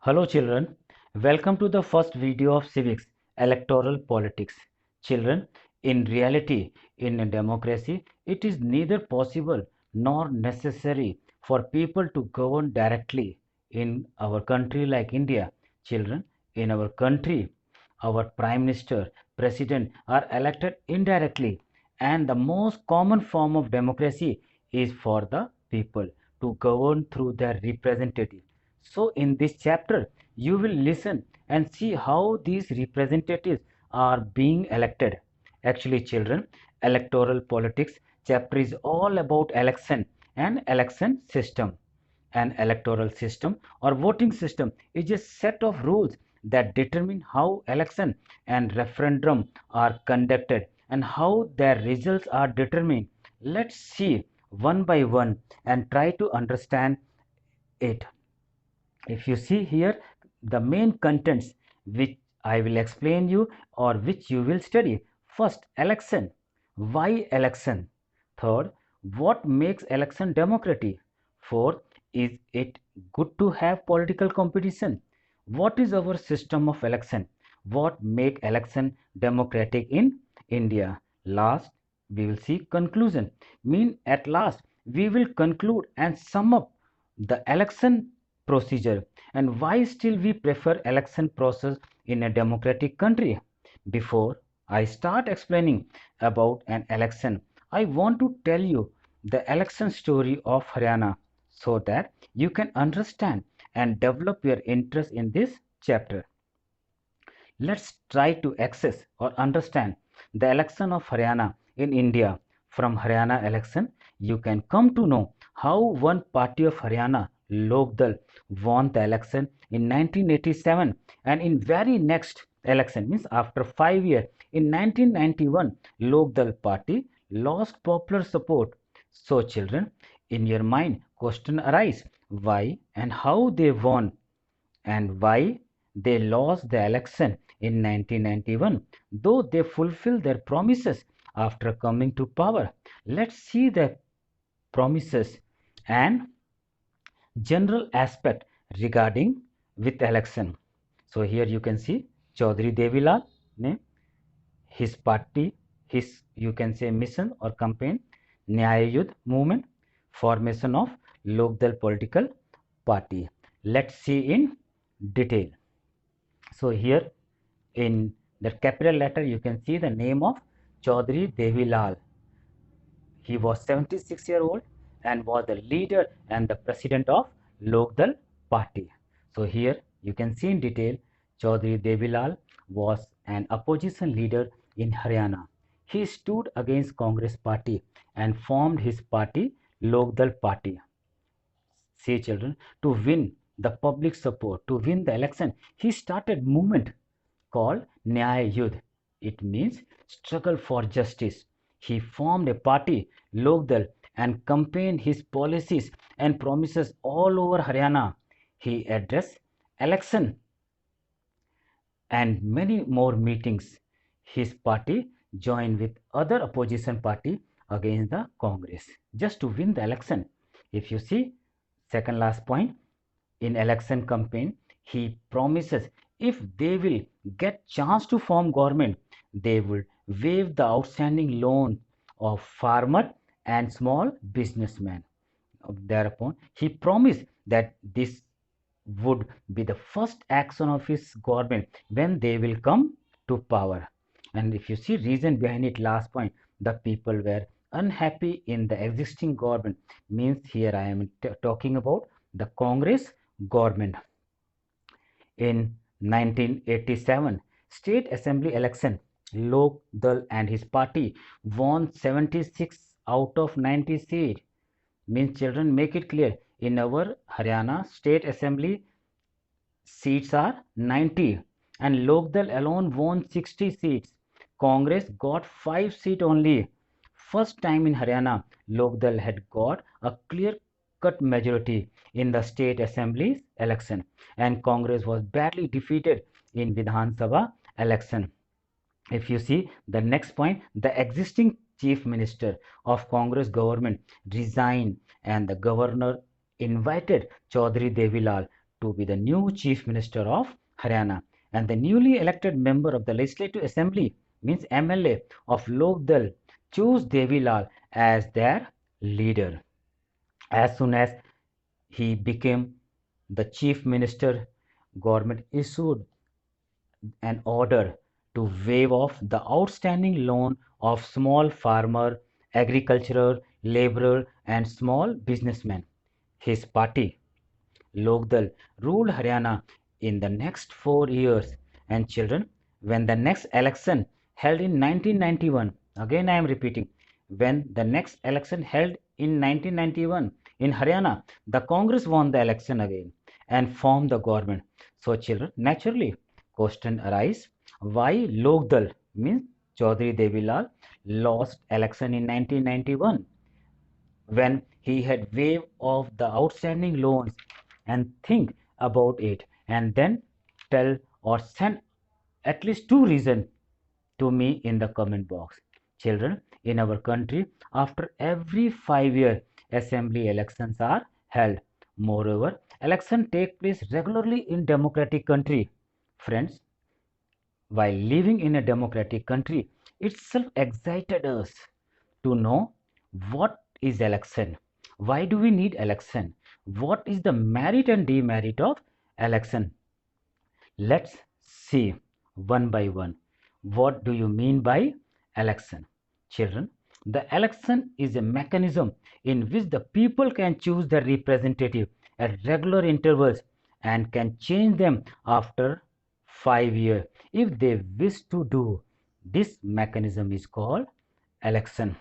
Hello children, welcome to the first video of civics, electoral politics. Children, in reality, in a democracy, it is neither possible nor necessary for people to govern directly in our country like India. Children, in our country, our prime minister, president are elected indirectly, and the most common form of democracy is for the people to govern through their representative. So, in this chapter, you will listen and see how these representatives are being elected. Actually, children, electoral politics chapter is all about election and election system. An electoral system or voting system is a set of rules that determine how election and referendum are conducted and how their results are determined. Let's see one by one and try to understand it. If you see here, the main contents which I will explain you or which you will study. First, election. Why election? Third, what makes election democratic? Fourth, is it good to have political competition? What is our system of election? What make election democratic in India? Last, we will see conclusion. Mean at last, we will conclude and sum up the election procedure and why still we prefer election process in a democratic country. Before I start explaining about an election, I want to tell you the election story of Haryana so that you can understand and develop your interest in this chapter. Let's try to access or understand the election of Haryana in India. From Haryana election, you can come to know how one party of Haryana, Lokdal, won the election in 1987, and in very next election, means after 5 years, in 1991, Lokdal party lost popular support. So children, in your mind, question arise, why and how they won and why they lost the election in 1991, though they fulfilled their promises after coming to power. Let's see the promises and general aspect regarding with election. So here you can see Chaudhary Devilal name, his party, his you can say mission or campaign, Nyaya Yudh movement, formation of Lokdal political party. Let's see in detail. So here in the capital letter you can see the name of Chaudhary Devilal. He was 76-year-old and was the leader and the president of Lokdal party. So here you can see in detail Chaudhary Devilal was an opposition leader in Haryana. He stood against Congress party and formed his party Lokdal party. See children, to win the public support, to win the election, he started movement called Nyaya Yudh. It means struggle for justice. He formed a party, Lokdal, and campaigned his policies and promises all over Haryana. He addressed election and many more meetings. His party joined with other opposition party against the Congress just to win the election. If you see, second last point, in election campaign, he promises if they will get chance to form government, they will waive the outstanding loan of farmer and small businessmen. Thereupon, he promised that this would be the first action of his government when they will come to power. And if you see reason behind it, last point, the people were unhappy in the existing government. Means here I am talking about the Congress government. In 1987 state assembly election, Lok Dal and his party won 76 out of 90 seats. Means children, make it clear, in our Haryana state assembly seats are 90 and Lok Dal alone won 60 seats. Congress got 5 seats only. First time in Haryana, Lok Dal had got a clear cut majority in the state assembly election and Congress was badly defeated in Vidhan Sabha election. If you see the next point, the existing chief minister of Congress government resigned and the governor invited Chaudhary Devilal to be the new Chief Minister of Haryana, and the newly elected member of the Legislative Assembly, means MLA of Lokdal, chose Devi Lal as their leader. As soon as he became the Chief Minister, government issued an order to waive off the outstanding loan of small farmer, agricultural, laborer, and small businessmen. His party, Lokdal, ruled Haryana in the next 4 years. And children, when the next election held in 1991, again I am repeating, when the next election held in 1991 in Haryana, the Congress won the election again and formed the government. So children, naturally, question arise, why Lokdal, means Chaudhary Devilal, lost election in 1991 when he had waived off the outstanding loans, and think about it and then tell or send at least two reasons to me in the comment box. Children, in our country, after every 5 years, assembly elections are held. Moreover, elections take place regularly in democratic country. Friends, while living in a democratic country, itself excited us to know what is election, why do we need election, what is the merit and demerit of election. Let's see one by one. What do you mean by election? Children, the election is a mechanism in which the people can choose their representative at regular intervals and can change them after 5 years if they wish to do. This mechanism is called election.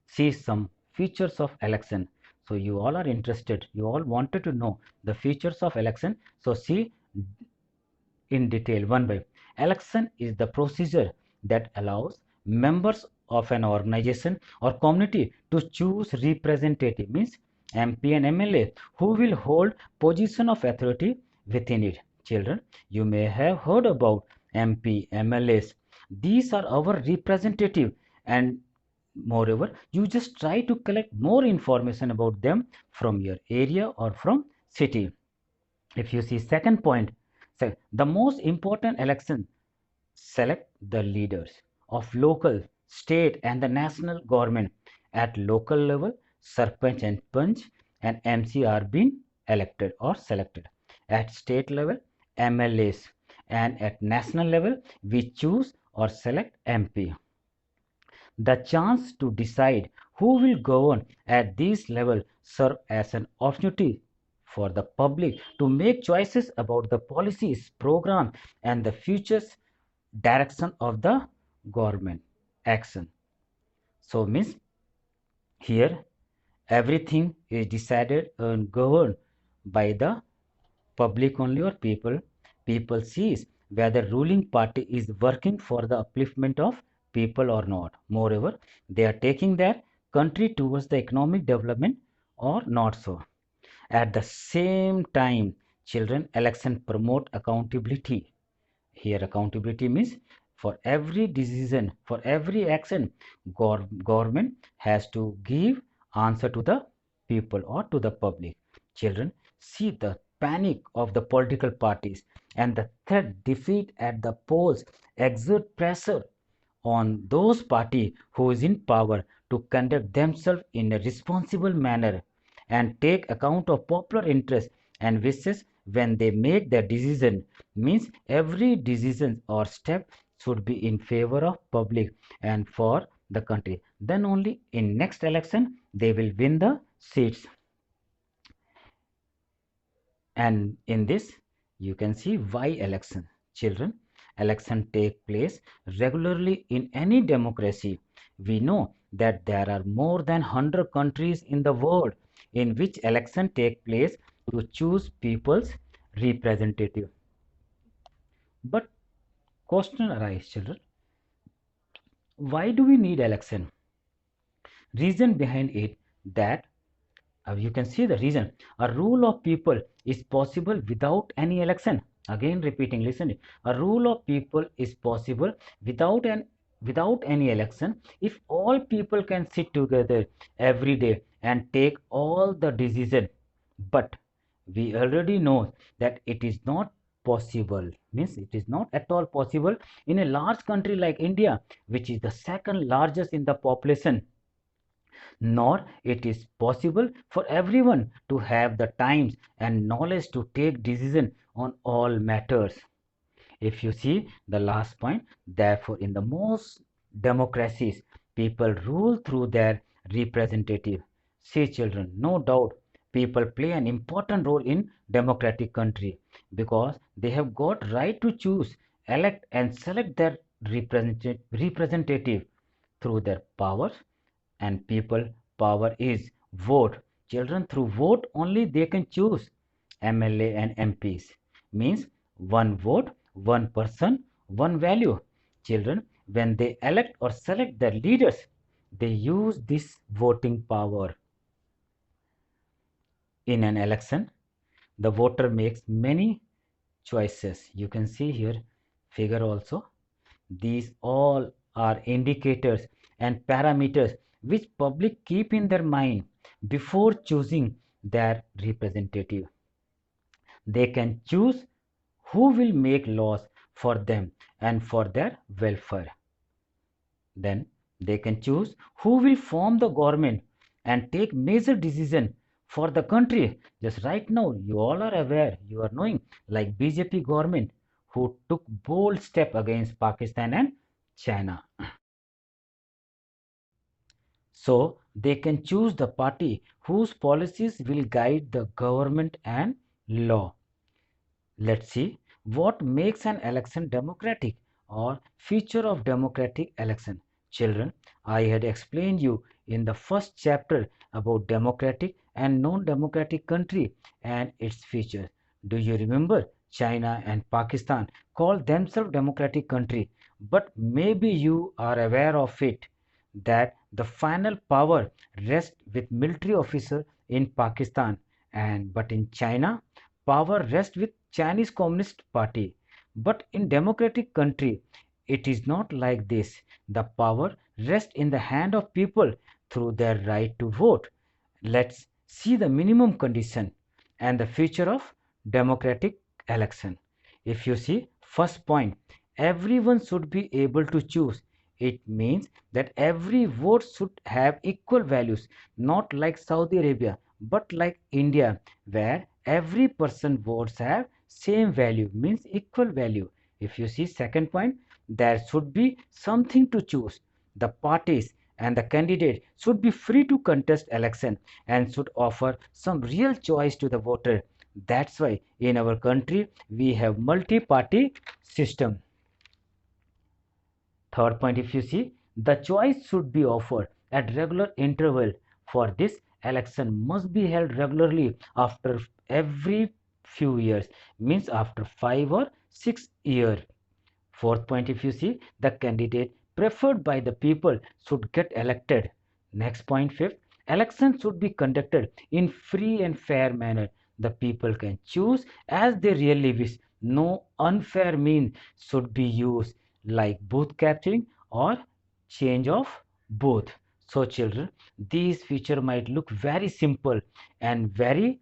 See some features of election. So you all are interested, you all wanted to know the features of election. So see in detail one by. Election is the procedure that allows members of an organization or community to choose representative, means MP and MLA, who will hold position of authority within it. Children, you may have heard about MP, MLAs. These are our representative, and moreover, you just try to collect more information about them from your area or from city. If you see second point, so the most important election select the leaders of local, state and the national government. At local level, Sarpanch and Panch and MC are being elected or selected. At state level, MLAs, and at national level, we choose or select MP. The chance to decide who will govern at this level serve as an opportunity for the public to make choices about the policies, program, and the future direction of the government action. So means here everything is decided and governed by the public only or people. People sees whether ruling party is working for the upliftment of people or not. Moreover, they are taking their country towards the economic development or not so. At the same time, children, election promote accountability. Here accountability means for every decision, for every action, government has to give answer to the people or to the public. Children, see the panic of the political parties and the threat defeat at the polls exert pressure on those party who is in power to conduct themselves in a responsible manner and take account of popular interest and wishes when they make their decision. Means every decision or step should be in favor of public and for the country, then only in next election they will win the seats. And in this you can see why election. Children, election take place regularly in any democracy. We know that there are more than 100 countries in the world in which election take place to choose people's representative. But question arises, children, why do we need election? Reason behind it that you can see the reason. A rule of people is possible without any election. Again repeating, listen. A rule of people is possible without any election if all people can sit together every day and take all the decision. But We already know that it is not possible, means it is not at all possible in a large country like India, which is the second largest in the population, nor it is possible for everyone to have the times and knowledge to take decision on all matters. If you see the last point, therefore, in the most democracies, people rule through their representative. See, children, no doubt people play an important role in democratic country because they have got right to choose, elect, and select their representative through their powers, and people power is vote. Children, through vote only they can choose MLA and MPs, means one vote, one person, one value. Children, when they elect or select their leaders, they use this voting power. In an election, the voter makes many choices. You can see here figure also. These all are indicators and parameters which public keep in their mind before choosing their representative. They can choose who will make laws for them and for their welfare. Then they can choose who will form the government and take major decision for the country. Just right now, you all are aware, you are knowing, like BJP government who took bold step against Pakistan and China. So they can choose the party whose policies will guide the government and law. Let's see what makes an election democratic or feature of democratic election. Children, I had explained you in the first chapter about democratic and non-democratic country and its features. Do you remember China and Pakistan call themselves democratic country, but maybe you are aware of it that the final power rests with military officer in Pakistan, and but in China power rests with Chinese Communist Party. But in democratic country, it is not like this. The power rests in the hand of people through their right to vote. Let's see the minimum condition and the future of democratic election. If you see first point, everyone should be able to choose. It means that every vote should have equal values, not like Saudi Arabia, but like India, where every person votes have same value, means equal value. If you see second point, there should be something to choose. The parties and the candidate should be free to contest election and should offer some real choice to the voter. That's why in our country we have multi-party system. Third point, if you see, the choice should be offered at regular interval. For this, election must be held regularly after every few years, means after 5 or 6 years. Fourth point, if you see, the candidate preferred by the people should get elected. Next point, fifth, election should be conducted in free and fair manner. The people can choose as they really wish. No unfair means should be used like booth capturing or change of booth. So children, these feature might look very simple and very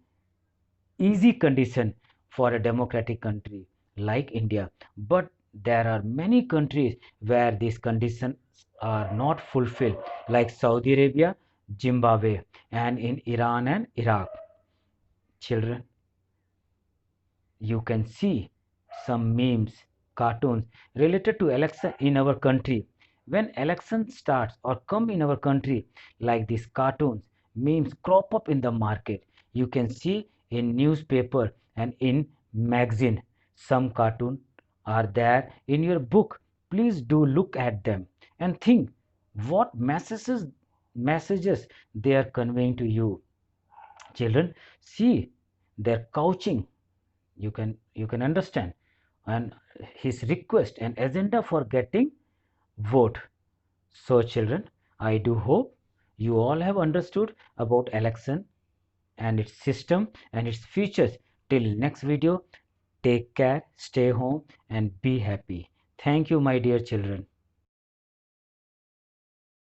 easy condition for a democratic country like India. But there are many countries where these conditions are not fulfilled, like Saudi Arabia, Zimbabwe, and in Iran and Iraq. Children, you can see some memes, cartoons related to election in our country. When election starts or come in our country, like these cartoons, memes crop up in the market. You can see in newspaper and in magazine. Some cartoon are there in your book. Please do look at them and think what messages they are conveying to you. Children, see their couching, you can understand, and his request and agenda for getting vote. So children, I do hope you all have understood about election and its system and its features. Till next video, take care, stay home, and be happy. Thank you, my dear children.